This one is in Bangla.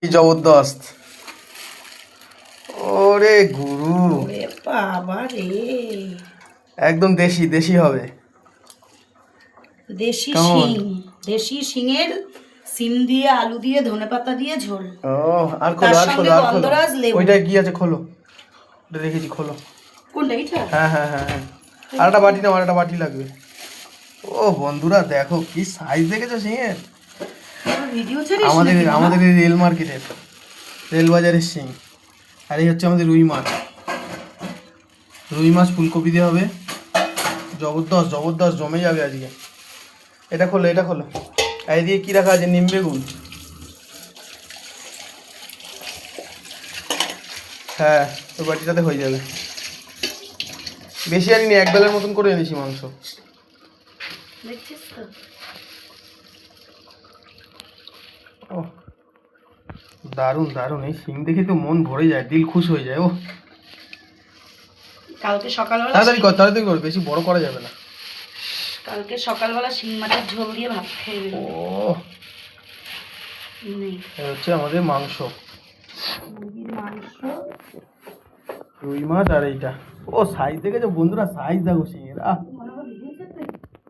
কি জবরদস্ত! ওরে গুরু, ওরে বাবা রে, একদম দেশি দেশি হবে। দেশি কেমন? শিং, দেশি শিঙের সিম দিয়ে আলু দিয়ে ধনেপাতা দিয়ে ঝোল। ও আর খোলো, তার আর খোলো, সঙ্গে আর খোলো। গন্ধরাজ লেবু। ওইটা কি আছে খোলো, ওটা রেখেছি, খোলো। কোনটা এইটা? হ্যাঁ হ্যাঁ হ্যাঁ হ্যাঁ, আর একটা বাটি নাও, আর একটা বাটি লাগবে। ও বন্ধুরা দেখো কি সাইজ দেখেছো সিংয়ের। ভিডিও ছাড়িস আমাদের নাকি মামা? আমাদের এই রেল মার্কেটের, রেল বাজারের সিং। আর এই হচ্ছে আমাদের রুই মাছ। রুই মাছ ফুলকপি দিয়ে হবে, জবরদস্ত জবরদস্ত, জমে যাবে আজকে। এটা খোলো, এটা খোলো। আর এদিকে কি রাখা আছে? নিম বেগুন। হ্যাঁ, ওই বাটিটাতে হয়ে যাবে। বেশি আনিনি, এক বেলার মতন করে এনেছি মাংস। দেখছিস তো? ও দারুণ দারুণ, এই শিং দেখে তো মন ভরে যায়, দিল খুশ হয়ে যায়। ও কালকে সকালবেলা তাড়াতাড়ি কর, তাড়াতাড়ি কর, বেশি বড় করা যাবে না। কালকে সকালবেলা শিং মাছের ঝোল দিয়ে ভাত খেয়ে ও নেই। এই হচ্ছে আমাদের মাংস, মুরগির মাংস। রুই মাছ আর এইটা। ও সাইজ দেখেছো বন্ধুরা, সাইজ দেখো শিঙের।